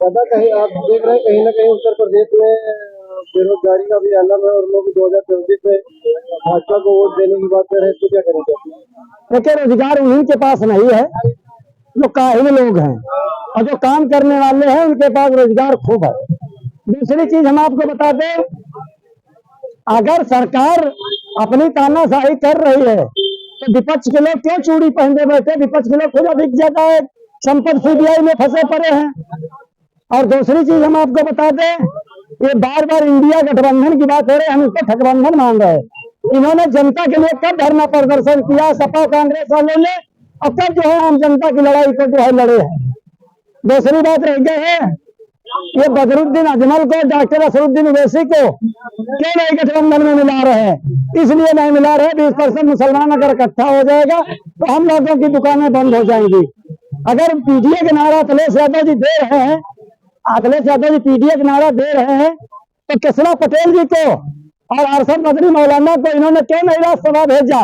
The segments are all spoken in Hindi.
दादा कहीं आप देख रहे हैं कहीं ना कहीं उत्तर प्रदेश में बेरोजगारी का भी आलम है और लोग 2024 में भाजपा को वोट देने की बात कर रहे हैं, तो क्या करेंगे? देखिए, रोजगार उन्हीं के पास नहीं है जो काहिल लोग हैं, और जो काम करने वाले हैं उनके पास रोजगार खूब है। दूसरी चीज हम आपको बता दें, अगर सरकार अपनी तानाशाही कर रही है तो विपक्ष के लोग क्यों चूड़ी पहनते बैठे? विपक्ष के लोग खुद अधिक ज्यादा संपत्ति सीबीआई में फंसे पड़े हैं। और दूसरी चीज हम आपको बता दें, ये बार बार इंडिया गठबंधन की बात हो रही है, हम इसको ठगबंधन मान रहे हैं। इन्होंने जनता के लिए कब धरना प्रदर्शन किया सपा कांग्रेस वालों ने, और कब जो है आम जनता की लड़ाई को जो है लड़े हैं। दूसरी बात रह गई है, ये बदरुद्दीन अजमल को, डॉक्टर असरुद्दीन ओवैसी को क्यों नहीं गठबंधन में मिला रहे हैं? इसलिए नहीं मिला रहे, 20% मुसलमान अगर इकट्ठा हो जाएगा तो हम लोगों की दुकानें बंद हो जाएंगी। अगर पीडीए का नारा अखिलेश यादव जी दे रहे हैं, अखिलेश यादव जी पीडीए का नारा दे रहे हैं, तो किसरा पटेल जी को और अरशद मदनी मौलाना को इन्होंने क्यों नहीं राज्यसभा भेजा?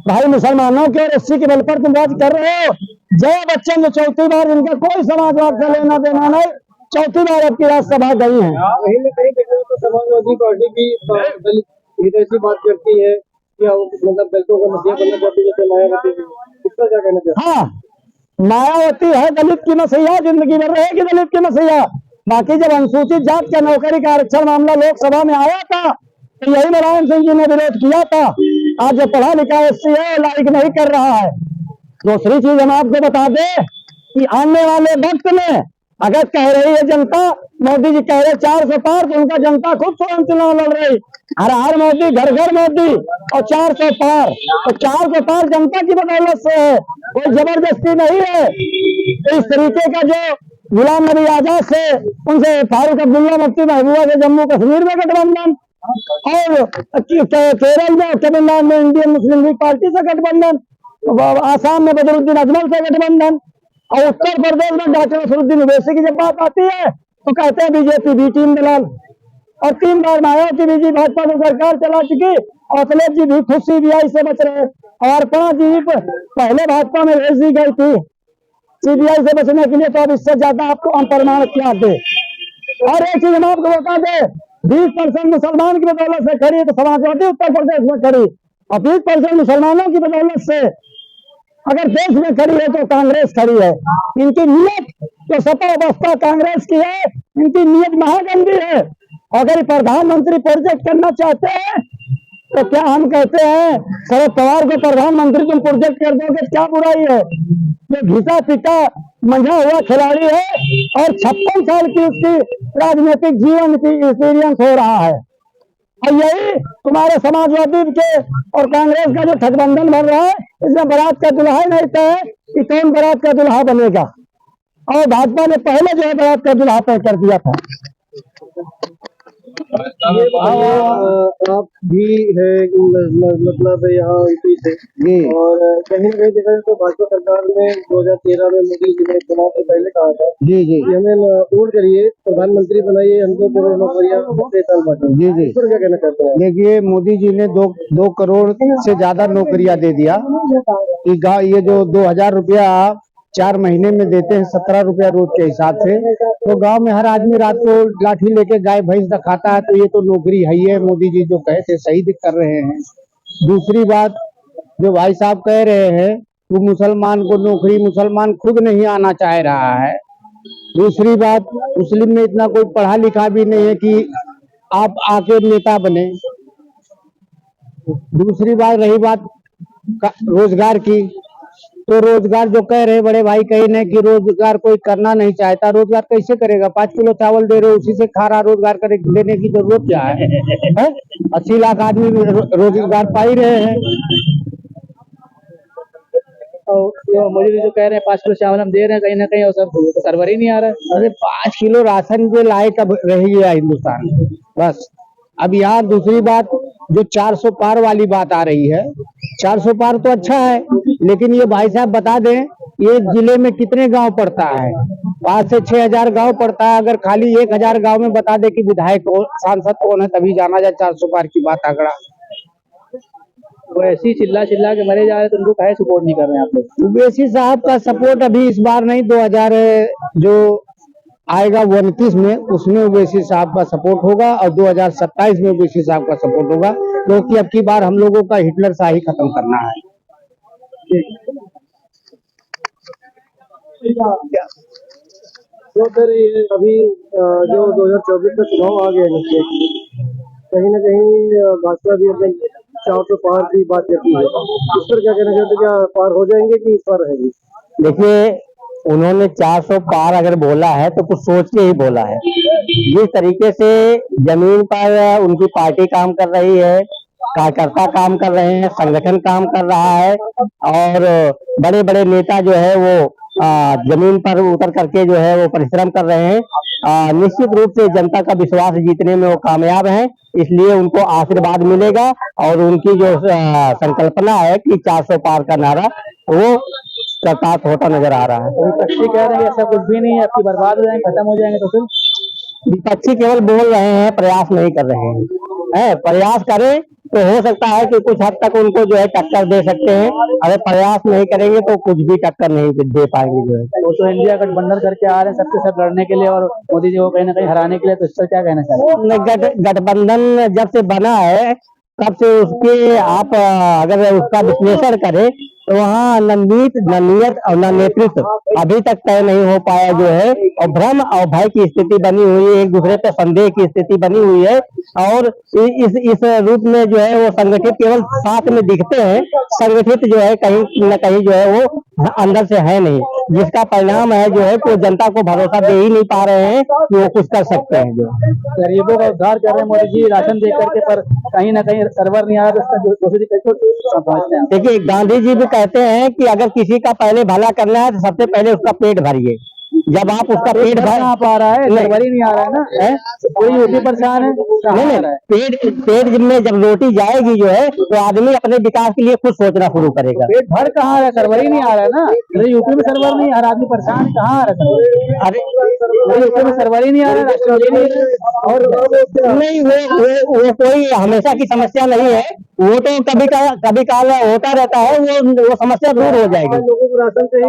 भाई, मुसलमानों के और एससी के बल पर तुम राज कर रहे हो। जया बच्चन जो चौथी बार, इनका कोई समाजवाद से लेना देना नहीं, चौथी बार अब की राज्यसभा गई है। कहीं ना कहीं देखा तो समाजवादी पार्टी भी दलित ऐसी बात करती है कि मतलब दलितों को मसीहा बनना चाहती है, जैसे मायावती जी, इसका क्या कहना चाहिए? हाँ, मायावती है दलित की मसीहा, जिंदगी भर रहेगी दलित की मसीहा। बाकी जब अनुसूचित जात का नौकरी का आरक्षण मामला लोकसभा में आया था तो यही नारायण सिंह जी ने विरोध किया था। आज जो पढ़ा लिखा एससी है लाइक नहीं कर रहा है। दूसरी चीज हम आपको बता दें कि आने वाले वक्त में अगर कह रही है जनता, मोदी जी कह रहे 400 पार, तो उनका जनता खुद स्वयं चुनाव लड़ रही, हर हर मोदी, घर घर मोदी, और 400 पार। तो 400 पार जनता की बदौलत से है, कोई जबरदस्ती नहीं है। तो इस तरीके का जो गुलाम नबी आजाद से, उनसे फारूक अब्दुल्ला, मुफ्ती महबूबा से जम्मू कश्मीर में गठबंधन, और केरल में, तमिलनाडु में इंडियन मुस्लिम लीग पार्टी से गठबंधन, आसाम में बदरुद्दीन अजमल से गठबंधन, और उत्तर प्रदेश में डॉक्टर असरुद्दीन ओवैसी की जब बात आती है तो कहते हैं बीजेपी बी टीम दलाल। और 3 बार मायावती जी भाजपा में सरकार चला चुकी, और अखिलेश जी भी खुद सीबीआई से बच रहे, और 5 जी पहले भाजपा में भेज दी गई थी सीबीआई से बचने के लिए, तो अब इससे ज्यादा आपको हम प्रमाण क्या दे। और एक चीज हम आपको बता दे, 20% मुसलमान की बदौलत से खड़ी है तो समाजवादी उत्तर प्रदेश में खड़ी, और 20% मुसलमानों की बदौलत से अगर देश में खड़ी है तो कांग्रेस खड़ी है। इनकी नीयत तो सपा बसपा कांग्रेस की है, इनकी नीयत महागंदी है। अगर प्रधानमंत्री प्रोजेक्ट करना चाहते हैं तो क्या हम कहते हैं शरद पवार को प्रधानमंत्री तुम प्रोजेक्ट कर दोगे, क्या बुराई है? जो घिसा पिटा मंझा हुआ खिलाड़ी है और 56 साल की उसकी राजनीतिक जीवन की एक्सपीरियंस हो रहा है, और यही तुम्हारे समाजवादी के और कांग्रेस का जो ठगबंधन बन रहा है, इसमें बारात का दुल्हा ही नहीं तय है कि कौन बारात का दुल्हा बनेगा। और भाजपा ने पहले जो है बारात का दुल्हा तय कर दिया था। आप भी है मतलब यहाँ यूपी से, और कहीं ना कहीं देखा जाए तो भाजपा सरकार ने 2013 में मोदी जी ने चुनाव से पहले कहा था जी जी कि हमें वोट करिए, प्रधानमंत्री बनाइए, हमको करोड़ नौकरियां जी जी पर क्या कहना चाहते हैं? देखिए, मोदी जी ने 2 करोड़ से ज्यादा नौकरियां दे दिया कि ये जो 2000 रुपया 4 महीने में देते हैं 17 रुपया रोज के हिसाब से, तो गांव में हर आदमी रात को लाठी लेके गाय भैंस दिखाता है, तो ये तो नौकरी है ही है। मोदी जी जो कहे थे सही कर रहे हैं। दूसरी बात, जो भाई साहब कह रहे हैं वो मुसलमान को नौकरी, मुसलमान खुद नहीं आना चाह रहा है। दूसरी बात, मुस्लिम में इतना कोई पढ़ा लिखा भी नहीं है कि आप आके नेता बने। दूसरी बात, रही बात रोजगार की, तो रोजगार जो कह रहे बड़े भाई कही नहीं कि रोजगार कोई करना नहीं चाहता, रोजगार कैसे करेगा? 5 किलो चावल दे रहे हो, उसी से खा रहा, रोजगार देने की जरूरत क्या है? 80 लाख आदमी रोजगार पा ही रहे हैं। और मोदी जी जो कह रहे हैं 5 किलो चावल हम दे रहे हैं, कहीं ना कहीं और सब सर्वर ही नहीं आ रहा है। अरे 5 किलो राशन के लायक अब रह गया हिंदुस्तान बस। अब यहाँ दूसरी बात, जो 400 पार वाली बात आ रही है, 400 पार तो अच्छा है, लेकिन ये भाई साहब बता दें ये जिले में कितने गांव पड़ता है? 5 से 6000 गांव पड़ता है। अगर खाली 1000 गांव में बता दे कि विधायक सांसद कौन है, तभी जाना जाए 400 पार की बात आंकड़ा। वो ऐसी चिल्ला चिल्ला के मरे जा रहे तो उनको काहे सपोर्ट नहीं कर रहे हैं आप लोग? ओवैसी साहब का सपोर्ट अभी इस बार नहीं, 2000 जो आएगा 29 में, उसमें ओवैसी साहब का सपोर्ट होगा और 2027 में ओवैसी साहब का सपोर्ट होगा, क्योंकि अब की बार हम लोगों का हिटलर शाही खत्म करना है। तो फिर ये अभी जो 2024 का चुनाव आ गया है, कहीं ना कहीं भाजपा भी अपने 400 पार की बात करती है, इस पर क्या कहना चाहते हैं? क्या पार हो जाएंगे कि इस बार रहेंगे? देखिए, उन्होंने 400 पार अगर बोला है तो कुछ सोच के ही बोला है। जिस तरीके से जमीन पर उनकी पार्टी काम कर रही है, कार्यकर्ता काम कर रहे हैं, संगठन काम कर रहा है और बड़े बड़े नेता जो है वो जमीन पर उतर करके जो है वो परिश्रम कर रहे हैं। निश्चित रूप से जनता का विश्वास जीतने में वो कामयाब हैं, इसलिए उनको आशीर्वाद मिलेगा और उनकी जो संकल्पना है कि 400 पार का नारा वो साकार होता नजर आ रहा है। विपक्षी कह रहे हैं ऐसा कुछ भी नहीं है, आपकी बर्बाद हो जाएंगे, खत्म हो जाएंगे, तो फिर विपक्षी केवल बोल रहे हैं, प्रयास नहीं कर रहे हैं। प्रयास करें तो हो सकता है कि कुछ हद तक उनको जो है टक्कर दे सकते हैं, अगर प्रयास नहीं करेंगे तो कुछ भी टक्कर नहीं दे पाएंगे जो है। वो तो इंडिया गठबंधन करके आ रहे हैं सबके सब लड़ने के लिए और मोदी जी को कहीं ना कहीं हराने के लिए, तो इस पर क्या कहना चाहते हैं? गठबंधन जब से बना है तब से उसके आप अगर उसका विश्लेषण करें तो वहाँ न नीयत और न नेतृत्व अभी तक तय नहीं हो पाया जो है, और भ्रम और भय की स्थिति बनी हुई है, एक दूसरे पर संदेह की स्थिति बनी हुई है और इस रूप में जो है वो संगठित केवल साथ में दिखते हैं, संगठित जो है कहीं न कहीं जो है वो अंदर से है नहीं, जिसका परिणाम है जो है कि जनता को भरोसा दे ही नहीं पा रहे हैं कि वो कुछ कर सकते हैं। जो गरीबों का उद्धार कर रहे हैं मोदी जी राशन दे करके, पर कहीं ना कहीं सर्वर नहीं आ रहा, इसका दूसरी कैसे पहुंचते हैं? देखिए, गांधी जी भी कहते हैं कि अगर किसी का पहले भला करना है तो सबसे पहले उसका पेट भरिए। जब आप उसका पेट भर पा रहा है, सर्वर ही नहीं आ रहा है ना, कोई यूपी परेशान है, पेट में जब रोटी जाएगी जो है तो आदमी अपने विकास के लिए खुद सोचना शुरू करेगा। पेट भर कहाँ है, सर्वर ही नहीं आ रहा है ना, यूपी में सर्वर नहीं, हर आदमी परेशान, कहाँ आ रहा है? अरे यूपी में सर्वर ही नहीं आ रहा है, और नहीं, वो कोई हमेशा की समस्या नहीं है, वो तो कभी काल होता रहता है, वो समस्या दूर हो जाएगी। लोगों को राशन से ही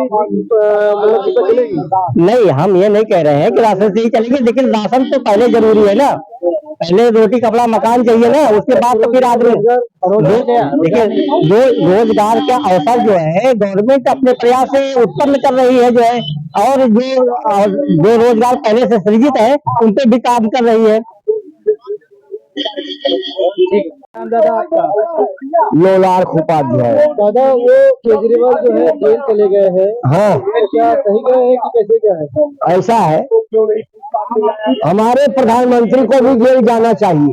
नहीं, हम ये नहीं कह रहे हैं कि राशन से ही चलेगी, लेकिन राशन तो पहले जरूरी है ना, पहले रोटी कपड़ा मकान चाहिए ना, उसके बाद तो फिर आदमी देखिए रोजगार का अवसर जो है गवर्नमेंट अपने प्रयास से उत्पन्न कर रही है जो है, और जो रोजगार पहले से सृजित है उन पे भी काम कर रही है। दादा आपका लोलार उपाध्याय। दादा, वो केजरीवाल जो है जेल चले गए हैं, हाँ, क्या सही गए हैं कि कैसे क्या है? ऐसा है, हमारे प्रधानमंत्री को भी जेल जाना चाहिए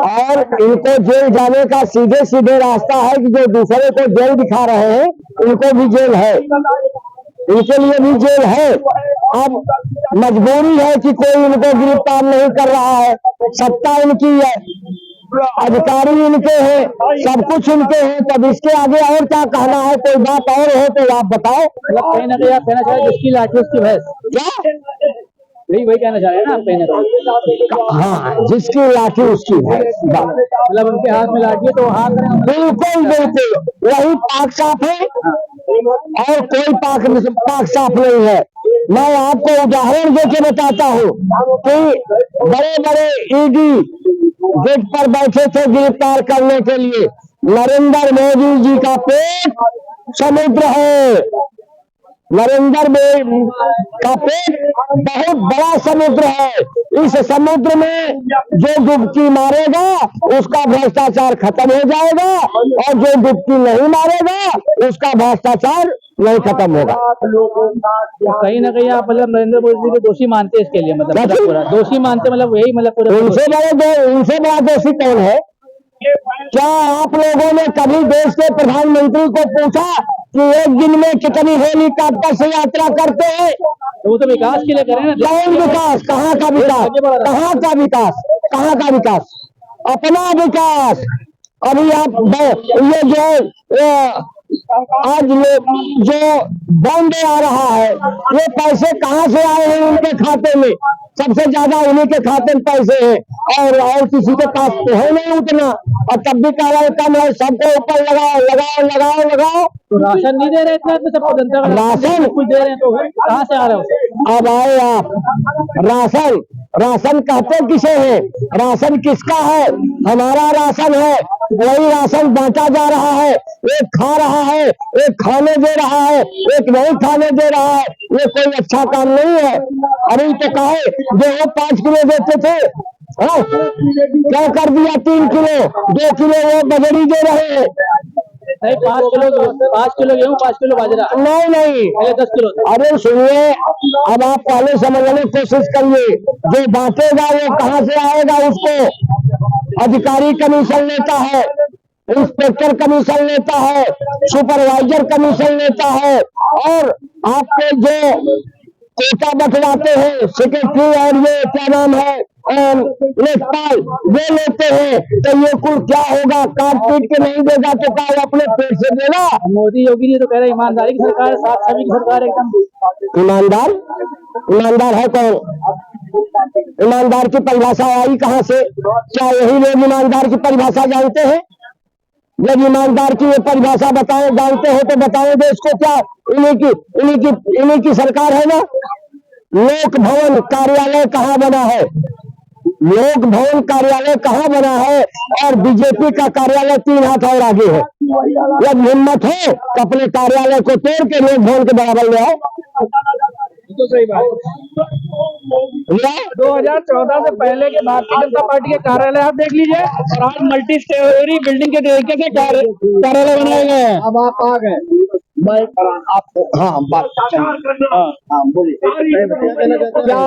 और इनको जेल जाने का सीधे सीधे रास्ता है कि जो दूसरे को जेल दिखा रहे हैं उनको भी जेल है, इनके लिए भी जेल है। अब मजबूरी है कि कोई इनको गिरफ्तार नहीं कर रहा है, सत्ता इनकी है, अधिकारी इनके हैं, सब कुछ इनके हैं, तब इसके आगे और क्या कहना है? कोई बात और हो तो आप बताओ। कहीं ना कहीं आप कहना चाह रहे हैं जिसकी लाठी उसकी भैंस, क्या वही कहना चाह रहे हैं ना आप? कहीं ना कहीं हाँ, जिसकी लाठी उसकी भैंस, मतलब उनके हाथ में लाठी है तो हाथ में बिल्कुल बिल्कुल वही पाक साफ है और कोई पाक साफ नहीं है। मैं आपको उदाहरण देके बताता हूँ कि बड़े बड़े ईडी गेट पर बैठे थे गिरफ्तार करने के लिए, नरेंद्र मोदी जी का पेट समुद्र है, नरेंद्र मोदी का पेट बहुत बड़ा समुद्र है, इस समुद्र में जो डुबकी मारेगा उसका भ्रष्टाचार खत्म हो जाएगा और जो डुबकी नहीं मारेगा उसका भ्रष्टाचार नहीं खत्म होगा। कहीं ना कहीं आप मतलब नरेंद्र मोदी जी को दोषी मानते हैं इसके लिए, मतलब पूरा दोषी मानते, मतलब यही मतलब पूरा उनसे बड़ा दोषी कौन है? क्या आप लोगों ने कभी देश के प्रधानमंत्री को पूछा कि एक दिन में कितनी हेलीकॉप्टर से यात्रा करते हैं? वो तो विकास के लिए करें ना। कौन विकास? कहाँ का विकास? कहाँ का विकास? कहाँ का विकास? अपना विकास। अभी आप ये जो आज जो बॉन्ड आ रहा है, ये पैसे कहाँ से आए हैं उनके खाते में? सबसे ज्यादा उन्हीं के खाते में पैसे हैं और किसी के पास तो है नहीं उतना, और तब भी कह रहे हैं कम है, सबको ऊपर लगाओ लगाओ लगाओ लगाओ। तो राशन नहीं दे रहे इतना तो सबको जनता का राशन कुछ दे रहे हैं तो कहाँ से आ रहा है? अब आए आप, राशन राशन कहते किसे है? राशन किसका है? हमारा राशन है, वही राशन बांटा जा रहा है। एक खा रहा है, एक खाने दे रहा है, एक नहीं खाने दे रहा है। ये कोई अच्छा काम नहीं है। अभी तो कहे गेहूं 5 किलो देते थे, हाँ? क्या कर दिया? 3 किलो, 2 किलो वो बजरी दे रहे हैं। नहीं 5 किलो गेहूँ 5 किलो बाजरा, नहीं नहीं, पहले 10 किलो था। अरे सुनिए, अब आप पहले समझने की कोशिश करिए, जो बांटेगा वो कहाँ से आएगा? उसको अधिकारी कमीशन लेता है, इंस्पेक्टर कमीशन लेता है, सुपरवाइजर कमीशन लेता है, और आपके जो कोटा बंटवाते हैं सेक्रेटरी और ये क्या नाम है लेखपाल, वो लेते हैं। तो ये कुल क्या होगा? काट पीट के नहीं देगा तो क्या अपने पेट से देगा? मोदी योगी जी तो कह रहे हैं ईमानदारी की सरकार है, साफ सभी की सरकार है एकदम। ईमानदार? ईमानदार है कौन? ईमानदार की परिभाषा आई कहाँ से? क्या यही लोग ईमानदार की परिभाषा जानते हैं? जब ईमानदार की ये परिभाषा बताए जानते हो तो बताओ देश को क्या इन्हीं की सरकार है ना? लोक भवन कार्यालय कहाँ बना है? लोक भवन कार्यालय कहाँ बना है? और बीजेपी का कार्यालय 3 हाथ और आगे है। जब हिम्मत हो तो अपने कार्यालय को तोड़ के लोक भवन के बराबर ले आओ। तो सही बात है। 2014 से पहले के भारतीय जनता पार्टी के कार्यालय आप देख लीजिए, और आज मल्टी स्टोरी बिल्डिंग के तरीके से कार्यालय बनाए गए हैं। अब आप आ गए, मैं आपको हाँ बात हाँ बोलिए क्या?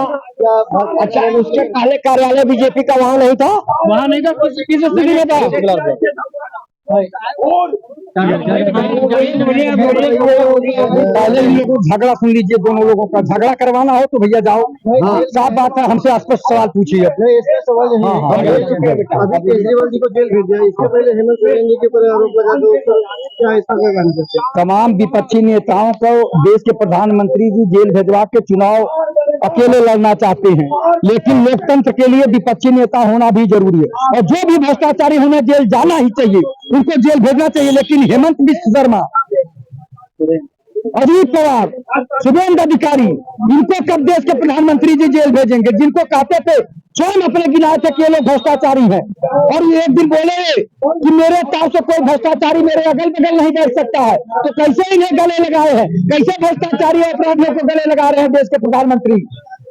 अच्छा, उसके पहले कार्यालय बीजेपी का वहाँ नहीं था? वहाँ नहीं था, किस स्थिति में था? पहले लोगों झगड़ा सुन लीजिए, दोनों लोगों का झगड़ा करवाना हो तो भैया जाओ, साफ बात है, हमसे स्पष्ट सवाल पूछिए। अभी केजरीवाल जी को जेल भेज दिया, इससे पहले हेमंत सोरेन जी के ऊपर आरोप लगा दो, क्या ऐसा क्या? तमाम विपक्षी नेताओं को देश के प्रधानमंत्री जी जेल भेजवा के चुनाव अकेले लड़ना चाहते हैं, लेकिन लोकतंत्र के लिए विपक्षी नेता होना भी जरूरी है, और जो भी भ्रष्टाचारी होने जेल जाना ही चाहिए, उनको जेल भेजना चाहिए। लेकिन हेमंत बिश्व शर्मा, अजीत पवार, शुभेंद्र अधिकारी, इनको कब देश के प्रधानमंत्री जी जेल भेजेंगे? जिनको कहते थे, स्वयं अपने गिनाए थे कि ये लोग भ्रष्टाचारी हैं, और ये एक दिन बोले कि मेरे ताव से कोई भ्रष्टाचारी मेरे अगल बगल नहीं बैठ सकता है, तो कैसे इन्हें गले लगाए हैं? कैसे भ्रष्टाचारी अपराधियों को गले लगा रहे हैं देश के प्रधानमंत्री?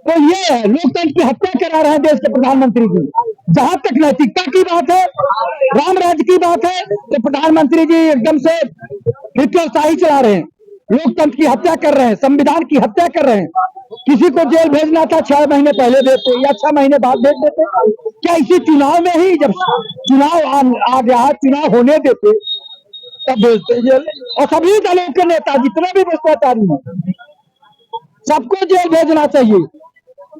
तो ये है, लोकतंत्र की हत्या करा रहे हैं देश के प्रधानमंत्री जी। जहां तक नैतिकता की बात है, राम राज्य की बात है, तो प्रधानमंत्री जी एकदम से हिटलरशाही चला रहे हैं, लोकतंत्र की हत्या कर रहे हैं, संविधान की हत्या कर रहे हैं। किसी को जेल भेजना था 6 महीने पहले देते या 6 महीने बाद भेज देते। क्या इसी चुनाव में ही, जब चुनाव आ गया, चुनाव होने देते तब भेजते जेल? और सभी दलों के नेता जितने भी भ्रष्टाचारी हैं सबको जेल भेजना चाहिए।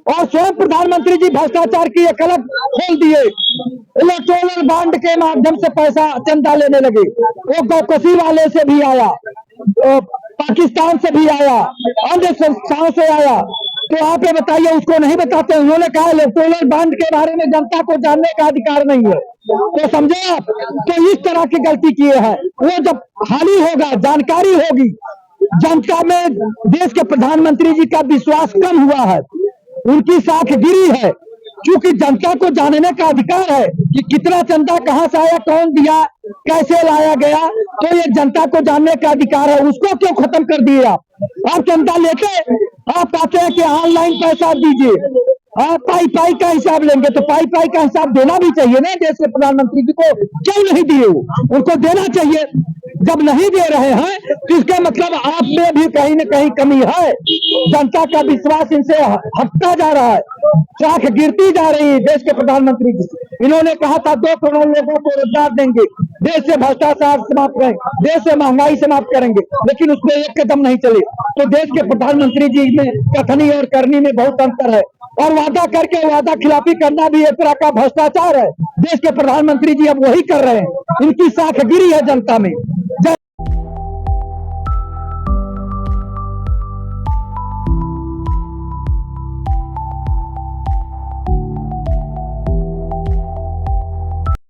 और स्वयं प्रधानमंत्री जी भ्रष्टाचार की एक अलग खोल दिए, इलेक्टोरल बॉन्ड के माध्यम से पैसा चंदा लेने लगे। वो गौकसी वाले से भी आया, पाकिस्तान से भी आया, अन्य संस्थाओं से आया। तो आप ये बताइए, उसको नहीं बताते? उन्होंने कहा इलेक्टोरल बॉन्ड के बारे में जनता को जानने का अधिकार नहीं है, तो समझे आप? तो इस तरह की गलती किए हैं। वो जब खाली होगा, जानकारी होगी, जनता में देश के प्रधानमंत्री जी का विश्वास कम हुआ है, उनकी साख गिरी है, क्योंकि जनता को जानने का अधिकार है कि कितना चंदा कहां से आया, कौन दिया, कैसे लाया गया, तो ये जनता को जानने का अधिकार है। उसको क्यों खत्म कर दिए आप चंदा लेके आप कहते हैं कि ऑनलाइन पैसा दीजिए, पाई पाई का हिसाब लेंगे, तो पाई पाई का हिसाब देना भी चाहिए ना देश के प्रधानमंत्री जी को। क्यों नहीं दिए? उनको देना चाहिए। जब नहीं दे रहे हैं तो इसका मतलब आप में भी कहीं न कहीं कमी है। जनता का विश्वास इनसे हटता जा रहा है, साख गिरती जा रही है देश के प्रधानमंत्री जी। इन्होंने कहा था 2 करोड़ लोगों को रोजगार देंगे, देश से भ्रष्टाचार समाप्त करेंगे, देश से महंगाई समाप्त करेंगे, लेकिन उसमें एक कदम नहीं चले। तो देश के प्रधानमंत्री जी में कथनी और करनी में बहुत अंतर है, और वादा करके वादा खिलाफी करना भी एक तरह का भ्रष्टाचार है। देश के प्रधानमंत्री जी अब वही कर रहे हैं, इनकी साख गिरी है जनता में।